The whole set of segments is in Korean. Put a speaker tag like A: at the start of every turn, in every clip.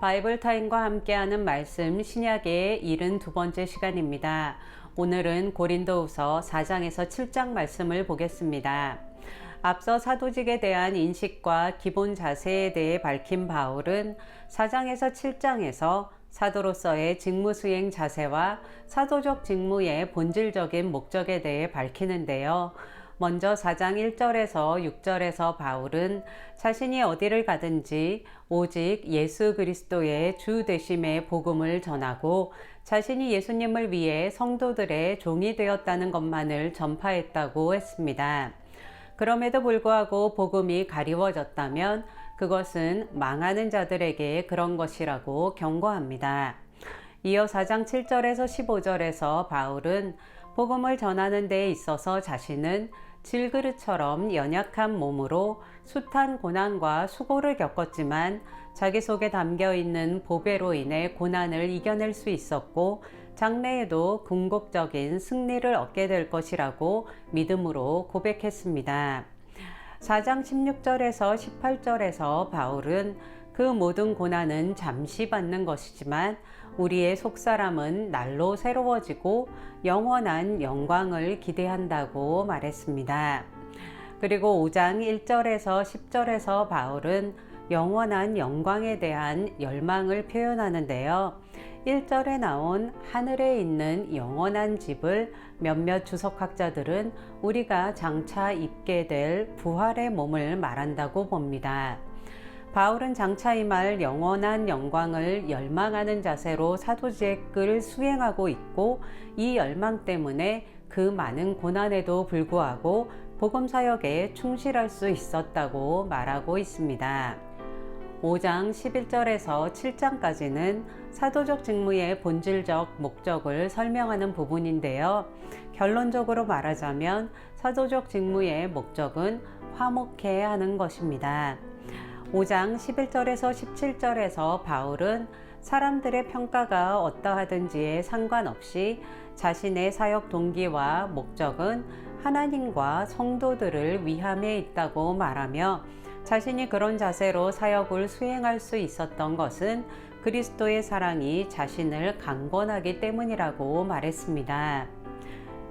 A: 바이블 타임과 함께하는 말씀 신약의 72번째 시간입니다. 오늘은 고린도후서 4장에서 7장 말씀을 보겠습니다. 앞서 사도직에 대한 인식과 기본 자세에 대해 밝힌 바울은 4장에서 7장에서 사도로서의 직무 수행 자세와 사도적 직무의 본질적인 목적에 대해 밝히는데요. 먼저 4장 1절에서 6절에서 바울은 자신이 어디를 가든지 오직 예수 그리스도의 주 되심의 복음을 전하고 자신이 예수님을 위해 성도들의 종이 되었다는 것만을 전파했다고 했습니다. 그럼에도 불구하고 복음이 가리워졌다면 그것은 망하는 자들에게 그런 것이라고 경고합니다. 이어 4장 7절에서 15절에서 바울은 복음을 전하는 데 있어서 자신은 질그릇처럼 연약한 몸으로 숱한 고난과 수고를 겪었지만 자기 속에 담겨 있는 보배로 인해 고난을 이겨낼 수 있었고 장래에도 궁극적인 승리를 얻게 될 것이라고 믿음으로 고백했습니다. 4장 16절에서 18절에서 바울은 그 모든 고난은 잠시 받는 것이지만 우리의 속사람은 날로 새로워지고 영원한 영광을 기대한다고 말했습니다. 그리고 5장 1절에서 10절에서 바울은 영원한 영광에 대한 열망을 표현하는데요. 1절에 나온 하늘에 있는 영원한 집을 몇몇 주석학자들은 우리가 장차 입게 될 부활의 몸을 말한다고 봅니다. 바울은 장차 임할 영원한 영광을 열망하는 자세로 사도직을 수행하고 있고 이 열망 때문에 그 많은 고난에도 불구하고 복음 사역에 충실할 수 있었다고 말하고 있습니다. 5장 11절에서 7장까지는 사도적 직무의 본질적 목적을 설명하는 부분인데요. 결론적으로 말하자면 사도적 직무의 목적은 화목해야 하는 것입니다. 5장 11절에서 17절에서 바울은 사람들의 평가가 어떠하든지에 상관없이 자신의 사역 동기와 목적은 하나님과 성도들을 위함에 있다고 말하며 자신이 그런 자세로 사역을 수행할 수 있었던 것은 그리스도의 사랑이 자신을 강권하기 때문이라고 말했습니다.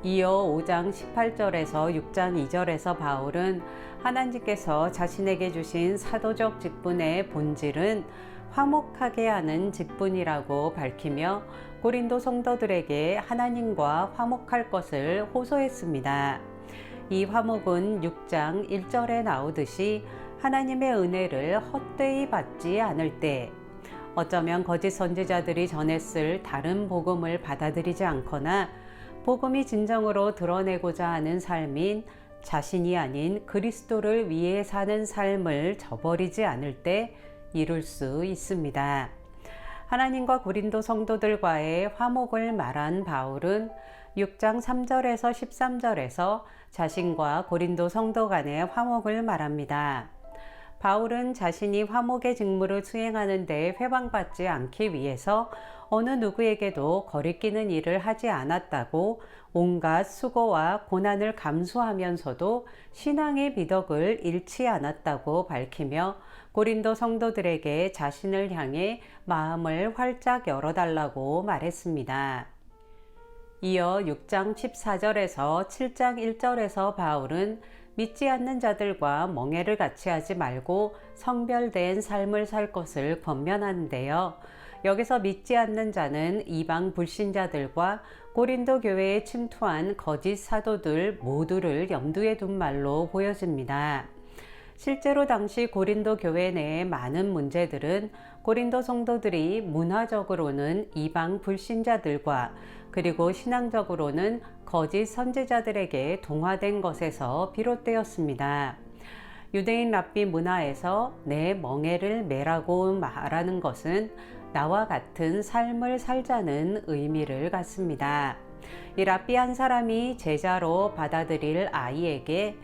A: 이어 5장 18절에서 6장 2절에서 바울은 하나님께서 자신에게 주신 사도적 직분의 본질은 화목하게 하는 직분이라고 밝히며 고린도 성도들에게 하나님과 화목할 것을 호소했습니다. 이 화목은 6장 1절에 나오듯이 하나님의 은혜를 헛되이 받지 않을 때, 어쩌면 거짓 선지자들이 전했을 다른 복음을 받아들이지 않거나 복음이 진정으로 드러내고자 하는 삶인 자신이 아닌 그리스도를 위해 사는 삶을 저버리지 않을 때 이룰 수 있습니다. 하나님과 고린도 성도들과의 화목을 말한 바울은 6장 3절에서 13절에서 자신과 고린도 성도 간의 화목을 말합니다. 바울은 자신이 화목의 직무를 수행하는 데 회방받지 않기 위해서 어느 누구에게도 거리끼는 일을 하지 않았다고 온갖 수고와 고난을 감수하면서도 신앙의 미덕을 잃지 않았다고 밝히며 고린도 성도들에게 자신을 향해 마음을 활짝 열어달라고 말했습니다. 이어 6장 14절에서 7장 1절에서 바울은 믿지 않는 자들과 멍해를 같이 하지 말고 성별된 삶을 살 것을 권면하는데요. 여기서 믿지 않는 자는 이방 불신자들과 고린도 교회에 침투한 거짓 사도들 모두를 염두에 둔 말로 보여집니다. 실제로 당시 고린도 교회 내의 많은 문제들은 고린도 성도들이 문화적으로는 이방 불신자들과 그리고 신앙적으로는 거짓 선지자들에게 동화된 것에서 비롯되었습니다. 유대인 랍비 문화에서 내 멍에를 매라고 말하는 것은 나와 같은 삶을 살자는 의미를 갖습니다. 이 랍비 한 사람이 제자로 받아들일 아이에게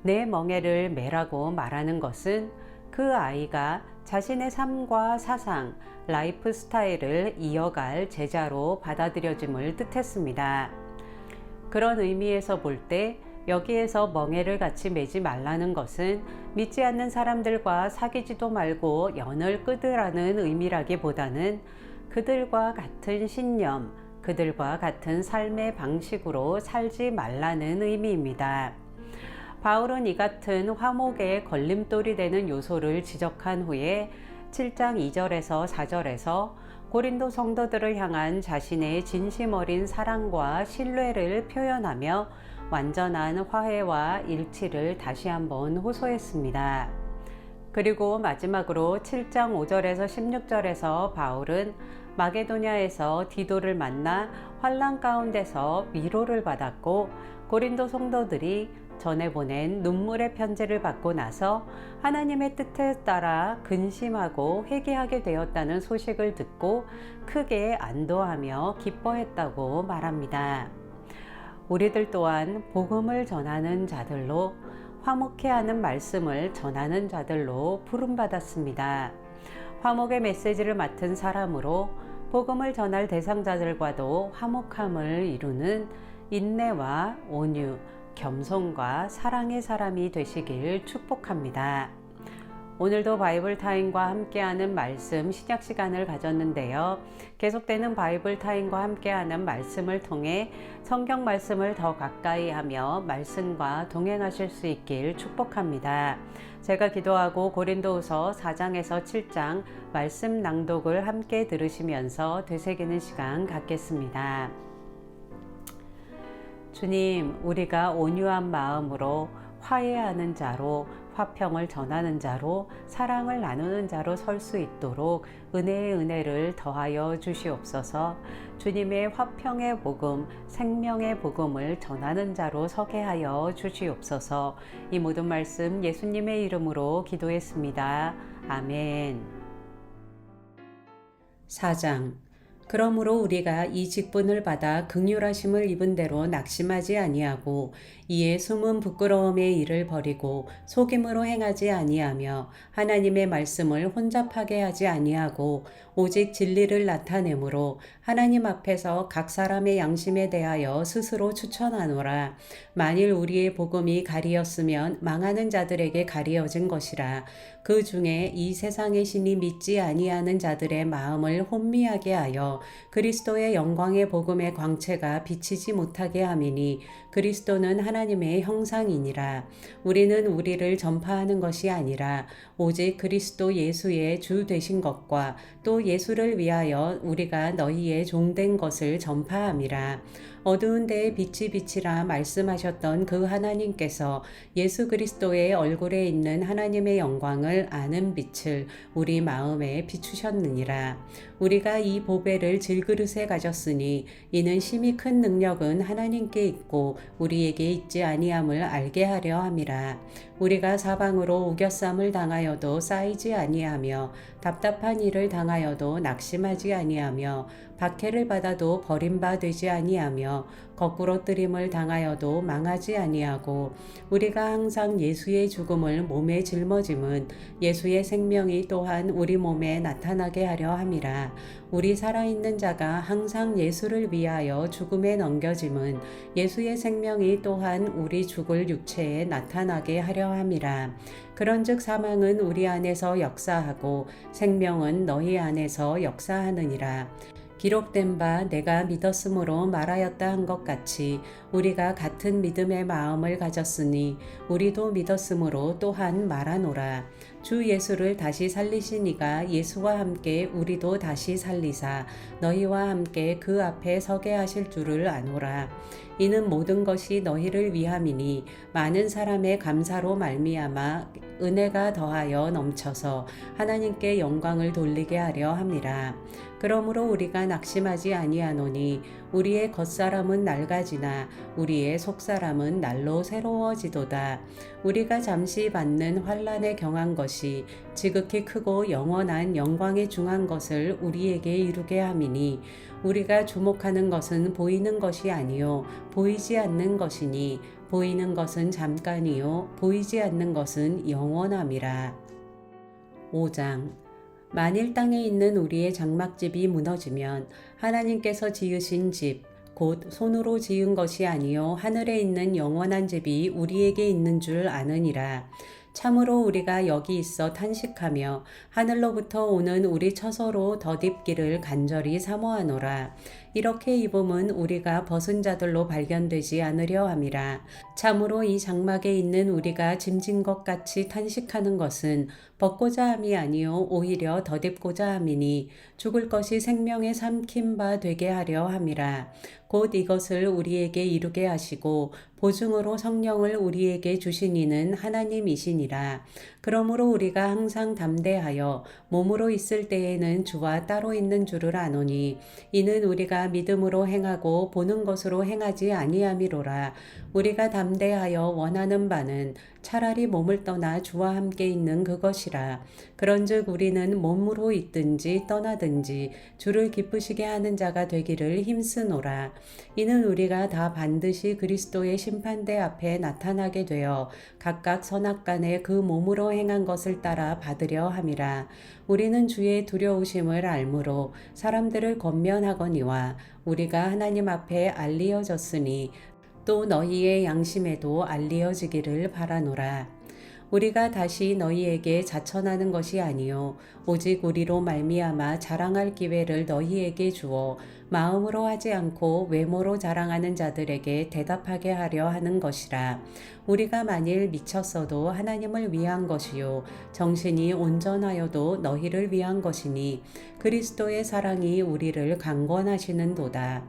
A: 내 멍에를 매라고 말하는 것은 그 아이가 자신의 삶과 사상, 라이프 스타일을 이어갈 제자로 받아들여짐을 뜻했습니다. 그런 의미에서 볼 때 여기에서 멍에를 같이 매지 말라는 것은 믿지 않는 사람들과 사귀지도 말고 연을 끊으라는 의미라기보다는 그들과 같은 신념, 그들과 같은 삶의 방식으로 살지 말라는 의미입니다. 바울은 이 같은 화목의 걸림돌이 되는 요소를 지적한 후에 7장 2절에서 4절에서 고린도 성도들을 향한 자신의 진심 어린 사랑과 신뢰를 표현하며 완전한 화해와 일치를 다시 한번 호소했습니다. 그리고 마지막으로 7장 5절에서 16절에서 바울은 마게도냐에서 디도를 만나 환난 가운데서 위로를 받았고 고린도 성도들이 전에 보낸 눈물의 편지를 받고 나서 하나님의 뜻에 따라 근심하고 회개하게 되었다는 소식을 듣고 크게 안도하며 기뻐했다고 말합니다. 우리들 또한 복음을 전하는 자들로 화목해 하는 말씀을 전하는 자들로 부름받았습니다. 화목의 메시지를 맡은 사람으로 복음을 전할 대상자들과도 화목함을 이루는 인내와 온유, 겸손과 사랑의 사람이 되시길 축복합니다. 오늘도 바이블 타임과 함께하는 말씀 신약 시간을 가졌는데요. 계속되는 바이블 타임과 함께하는 말씀을 통해 성경 말씀을 더 가까이 하며 말씀과 동행하실 수 있길 축복합니다. 제가 기도하고 고린도후서 4장에서 7장 말씀 낭독을 함께 들으시면서 되새기는 시간 갖겠습니다. 주님, 우리가 온유한 마음으로 화해하는 자로, 화평을 전하는 자로, 사랑을 나누는 자로 설 수 있도록 은혜의 은혜를 더하여 주시옵소서. 주님의 화평의 복음, 생명의 복음을 전하는 자로 서게 하여 주시옵소서. 이 모든 말씀 예수님의 이름으로 기도했습니다. 아멘. 4장. 그러므로 우리가 이 직분을 받아 긍휼하심을 입은 대로 낙심하지 아니하고 이에 숨은 부끄러움의 일을 버리고 속임으로 행하지 아니하며 하나님의 말씀을 혼잡하게 하지 아니하고 오직 진리를 나타내므로 하나님 앞에서 각 사람의 양심에 대하여 스스로 추천하노라. 만일 우리의 복음이 가리었으면 망하는 자들에게 가리어진 것이라. 그 중에 이 세상의 신이 믿지 아니하는 자들의 마음을 혼미하게 하여 그리스도의 영광의 복음의 광채가 비치지 못하게 함이니 그리스도는 하나님의 형상이니라. 우리는 우리를 전파하는 것이 아니라 오직 그리스도 예수의 주 되신 것과 또 예수를 위하여 우리가 너희의 종된 것을 전파함이라. 어두운 데에 빛이 비치라 말씀하셨던 그 하나님께서 예수 그리스도의 얼굴에 있는 하나님의 영광을 아는 빛을 우리 마음에 비추셨느니라. 우리가 이 보배를 질그릇에 가졌으니 이는 심히 큰 능력은 하나님께 있고 우리에게 있지 아니함을 알게 하려 함이라. 우리가 사방으로 우겨쌈을 당하여도 쌓이지 아니하며 답답한 일을 당하여도 낙심하지 아니하며 박해를 받아도 버림받지 아니하며 거꾸로 뜨림을 당하여도 망하지 아니하고 우리가 항상 예수의 죽음을 몸에 짊어짐은 예수의 생명이 또한 우리 몸에 나타나게 하려 함이라. 우리 살아있는 자가 항상 예수를 위하여 죽음에 넘겨짐은 예수의 생명이 또한 우리 죽을 육체에 나타나게 하려 함이라. 그런즉 사망은 우리 안에서 역사하고 생명은 너희 안에서 역사하느니라. 기록된 바 내가 믿었으므로 말하였다 한 것 같이 우리가 같은 믿음의 마음을 가졌으니 우리도 믿었으므로 또한 말하노라. 주 예수를 다시 살리신 이가 예수와 함께 우리도 다시 살리사 너희와 함께 그 앞에 서게 하실 줄을 아노라. 이는 모든 것이 너희를 위함이니 많은 사람의 감사로 말미암아 은혜가 더하여 넘쳐서 하나님께 영광을 돌리게 하려 함이라. 그러므로 우리가 낙심하지 아니하노니 우리의 겉사람은 낡아지나 우리의 속사람은 날로 새로워지도다. 우리가 잠시 받는 환난에 경한 것이 지극히 크고 영원한 영광에 중한 것을 우리에게 이루게 함이니 우리가 주목하는 것은 보이는 것이 아니요 보이지 않는 것이니 보이는 것은 잠깐이요 보이지 않는 것은 영원함이라. 5장. 만일 땅에 있는 우리의 장막집이 무너지면 하나님께서 지으신 집 곧 손으로 지은 것이 아니요 하늘에 있는 영원한 집이 우리에게 있는 줄 아느니라. 참으로 우리가 여기 있어 탄식하며 하늘로부터 오는 우리 처소로 덧입기를 간절히 사모하노라. 이렇게 입음은 우리가 벗은 자들로 발견되지 않으려 함이라. 참으로 이 장막에 있는 우리가 짐진 것 같이 탄식하는 것은 벗고자 함이 아니요 오히려 덧입고자 함이니 죽을 것이 생명의 삼킨 바 되게 하려 함이라. 곧 이것을 우리에게 이루게 하시고 보증으로 성령을 우리에게 주신 이는 하나님이시니라. 그러므로 우리가 항상 담대하여 몸으로 있을 때에는 주와 따로 있는 줄을 아노니 이는 우리가 믿음으로 행하고 보는 것으로 행하지 아니함이로라. 우리가 담대하여 원하는 바는 차라리 몸을 떠나 주와 함께 있는 그것이라. 그런즉 우리는 몸으로 있든지 떠나든지 주를 기쁘시게 하는 자가 되기를 힘쓰노라. 이는 우리가 다 반드시 그리스도의 심판대 앞에 나타나게 되어 각각 선악간에 그 몸으로 행한 것을 따라 받으려 함이라. 우리는 주의 두려우심을 알므로 사람들을 권면하거니와 우리가 하나님 앞에 알리어졌으니 또 너희의 양심에도 알리어지기를 바라노라. 우리가 다시 너희에게 자천하는 것이 아니요 오직 우리로 말미암아 자랑할 기회를 너희에게 주어 마음으로 하지 않고 외모로 자랑하는 자들에게 대답하게 하려 하는 것이라. 우리가 만일 미쳤어도 하나님을 위한 것이요 정신이 온전하여도 너희를 위한 것이니 그리스도의 사랑이 우리를 강권하시는도다.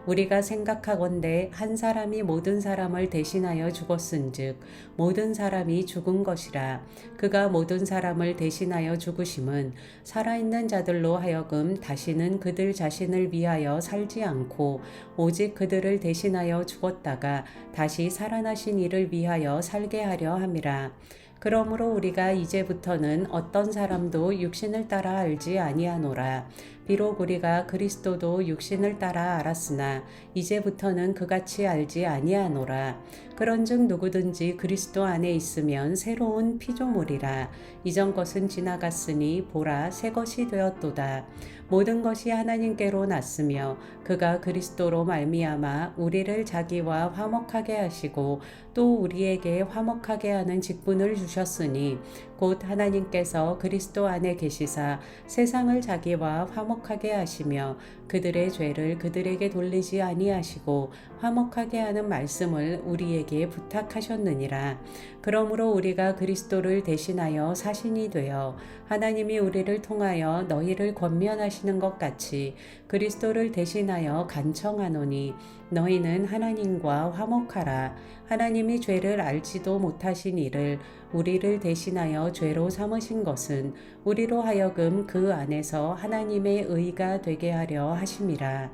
A: 우리가 생각하건대 한 사람이 모든 사람을 대신하여 죽었은즉 모든 사람이 죽은 것이라. 그가 모든 사람을 대신하여 죽으심은 살아있는 자들로 하여금 다시는 그들 자신을 위하여 살지 않고 오직 그들을 대신하여 죽었다가 다시 살아나신 이를 위하여 살게 하려 함이라. 그러므로 우리가 이제부터는 어떤 사람도 육신을 따라 알지 아니하노라. 비록 우리가 그리스도도 육신을 따라 알았으나 이제부터는 그같이 알지 아니하노라. 그런즉 누구든지 그리스도 안에 있으면 새로운 피조물이라. 이전 것은 지나갔으니 보라 새 것이 되었도다. 모든 것이 하나님께로 났으며 그가 그리스도로 말미암아 우리를 자기와 화목하게 하시고 또 우리에게 화목하게 하는 직분을 주셨으니 곧 하나님께서 그리스도 안에 계시사 세상을 자기와 화목하게 하시며 그들의 죄를 그들에게 돌리지 아니하시고 화목하게 하는 말씀을 우리에게 부탁하셨느니라. 그러므로 우리가 그리스도를 대신하여 사신이 되어 하나님이 우리를 통하여 너희를 권면하시는 것 같이 그리스도를 대신하여 간청하노니 너희는 하나님과 화목하라. 하나님이 죄를 알지도 못하신 이를 우리를 대신하여 죄로 삼으신 것은 우리로 하여금 그 안에서 하나님의 의가 되게 하려 하심이라.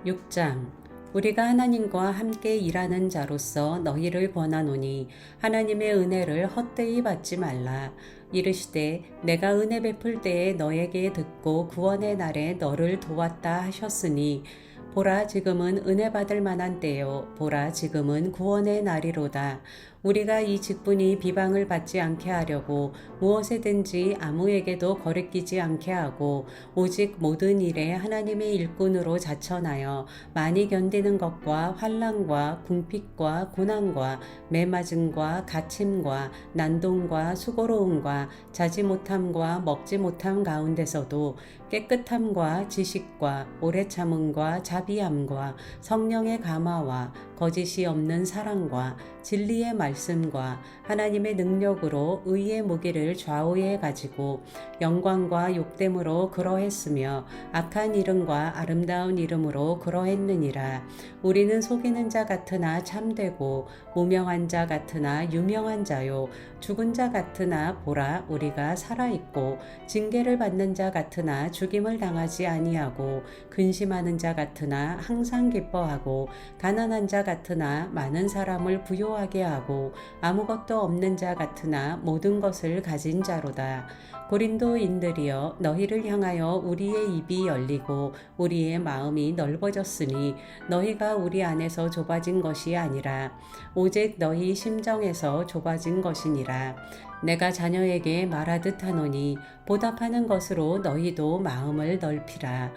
A: 6장 우리가 하나님과 함께 일하는 자로서 너희를 권하노니 하나님의 은혜를 헛되이 받지 말라. 이르시되 내가 은혜 베풀 때에 너에게 듣고 구원의 날에 너를 도왔다 하셨으니 보라 지금은 은혜 받을 만한 때요 보라 지금은 구원의 날이로다. 우리가 이 직분이 비방을 받지 않게 하려고 무엇에든지 아무에게도 거리끼지 않게 하고 오직 모든 일에 하나님의 일꾼으로 자천하여 많이 견디는 것과 환난과 궁핍과 고난과 매맞음과 갇힘과 난동과 수고로움과 자지 못함과 먹지 못함 가운데서도 깨끗함과 지식과 오래 참음과 자비함과 성령의 감화와 거짓이 없는 사랑과 진리의 말씀과 하나님의 능력으로 의의 무기를 좌우에 가지고 영광과 욕됨으로 그러했으며 악한 이름과 아름다운 이름으로 그러했느니라. 우리는 속이는 자 같으나 참되고 무명한 자 같으나 유명한 자요 죽은 자 같으나 보라 우리가 살아있고 징계를 받는 자 같으나 죽임을 당하지 아니하고 근심하는 자 같으나 항상 기뻐하고 가난한 자 같으나 많은 사람을 부요하게 하고 아무것도 없는 자 같으나 모든 것을 가진 자로다. 고린도인들이여 너희를 향하여 우리의 입이 열리고 우리의 마음이 넓어졌으니 너희가 우리 안에서 좁아진 것이 아니라 오직 너희 심정에서 좁아진 것이니라. 내가 자녀에게 말하듯 하노니 보답하는 것으로 너희도 마음을 넓히라.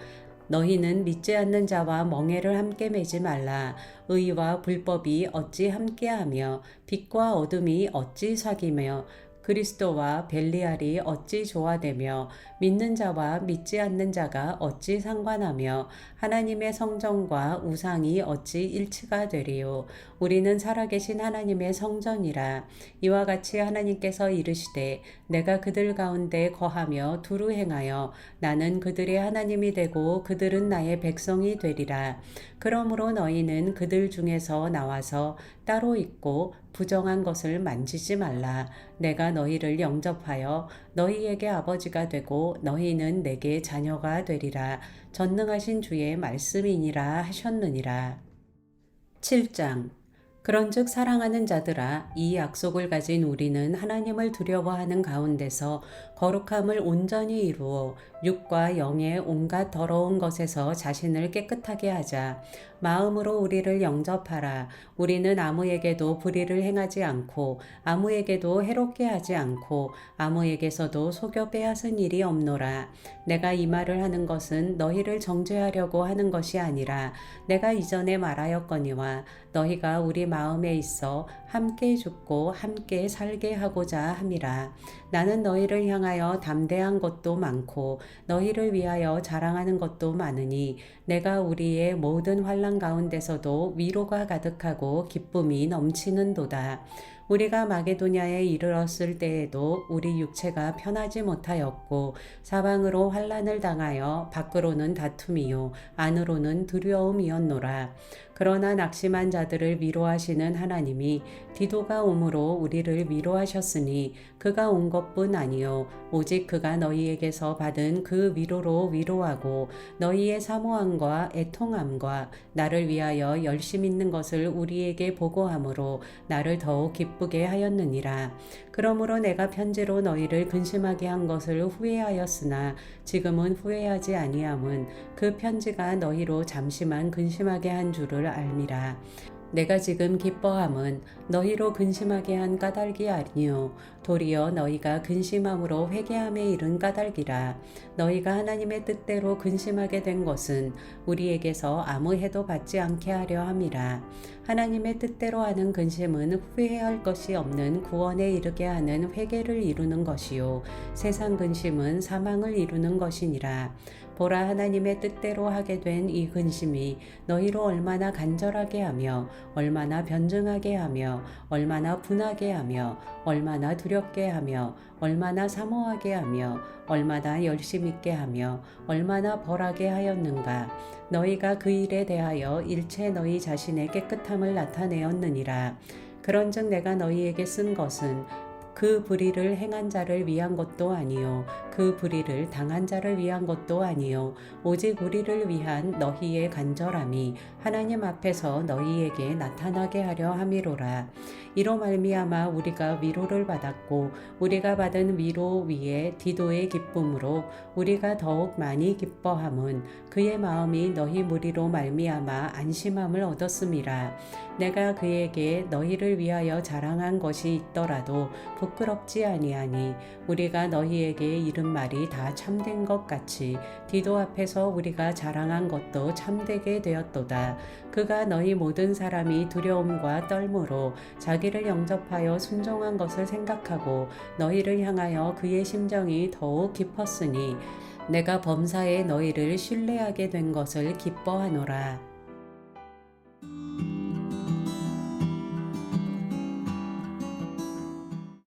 A: 너희는 믿지 않는 자와 멍에를 함께 매지 말라. 의와 불법이 어찌 함께하며 빛과 어둠이 어찌 사귀며 그리스도와 벨리알이 어찌 조화되며 믿는 자와 믿지 않는 자가 어찌 상관하며 하나님의 성전과 우상이 어찌 일치가 되리요. 우리는 살아계신 하나님의 성전이라. 이와 같이 하나님께서 이르시되 내가 그들 가운데 거하며 두루 행하여 나는 그들의 하나님이 되고 그들은 나의 백성이 되리라. 그러므로 너희는 그들 중에서 나와서 따로 있고 부정한 것을 만지지 말라. 내가 너희를 영접하여 너희에게 아버지가 되고 너희는 내게 자녀가 되리라. 전능하신 주의 말씀이니라 하셨느니라. 7장. 그런즉 사랑하는 자들아, 이 약속을 가진 우리는 하나님을 두려워하는 가운데서 거룩함을 온전히 이루어 육과 영의 온갖 더러운 것에서 자신을 깨끗하게 하자. 마음으로 우리를 영접하라. 우리는 아무에게도 불의를 행하지 않고 아무에게도 해롭게 하지 않고 아무에게서도 속여 빼앗은 일이 없노라. 내가 이 말을 하는 것은 너희를 정죄하려고 하는 것이 아니라 내가 이전에 말하였거니와 너희가 우리 마음에 있어 함께 죽고 함께 살게 하고자 함이라. 나는 너희를 향하여 담대한 것도 많고 너희를 위하여 자랑하는 것도 많으니 내가 우리의 모든 환난 가운데서도 위로가 가득하고 기쁨이 넘치는도다. 우리가 마게도냐에 이르렀을 때에도 우리 육체가 편하지 못하였고 사방으로 환난을 당하여 밖으로는 다툼이요 안으로는 두려움이었노라. 그러나 낙심한 자들을 위로하시는 하나님이 디도가 오므로 우리를 위로하셨으니 그가 온 것뿐 아니요 오직 그가 너희에게서 받은 그 위로로 위로하고 너희의 사모함과 애통함과 나를 위하여 열심 있는 것을 우리에게 보고함으로 나를 더욱 기쁘게 하였느니라. 그러므로 내가 편지로 너희를 근심하게 한 것을 후회하였으나 지금은 후회하지 아니함은 그 편지가 너희로 잠시만 근심하게 한 줄을 알미라. 내가 지금 기뻐함은 너희로 근심하게 한 까닭이 아니요 도리어 너희가 근심함으로 회개함에 이른 까닭이라. 너희가 하나님의 뜻대로 근심하게 된 것은 우리에게서 아무 해도 받지 않게 하려 함이라. 하나님의 뜻대로 하는 근심은 후회할 것이 없는 구원에 이르게 하는 회개를 이루는 것이요 세상 근심은 사망을 이루는 것이니라. 보라, 하나님의 뜻대로 하게 된 이 근심이 너희로 얼마나 간절하게 하며 얼마나 변증하게 하며 얼마나 분하게 하며 얼마나 두렵게 하며 얼마나 사모하게 하며 얼마나 열심 있게 하며 얼마나 벌하게 하였는가. 너희가 그 일에 대하여 일체 너희 자신의 깨끗함을 나타내었느니라. 그런즉 내가 너희에게 쓴 것은 그 불의를 행한 자를 위한 것도 아니요 그 불의를 당한 자를 위한 것도 아니요 오직 우리를 위한 너희의 간절함이 하나님 앞에서 너희에게 나타나게 하려 함이로라. 이로 말미암아 우리가 위로를 받았고 우리가 받은 위로 위에 디도의 기쁨으로 우리가 더욱 많이 기뻐함은 그의 마음이 너희 무리로 말미암아 안심함을 얻었음이라. 내가 그에게 너희를 위하여 자랑한 것이 있더라도 부끄럽지 아니하니 우리가 너희에게 이른 말이 다 참된 것 같이 디도 앞에서 우리가 자랑한 것도 참되게 되었도다. 그가 너희 모든 사람이 두려움과 떨므로 자기를 영접하여 순종한 것을 생각하고 너희를 향하여 그의 심정이 더욱 깊었으니 내가 범사에 너희를 신뢰하게 된 것을 기뻐하노라.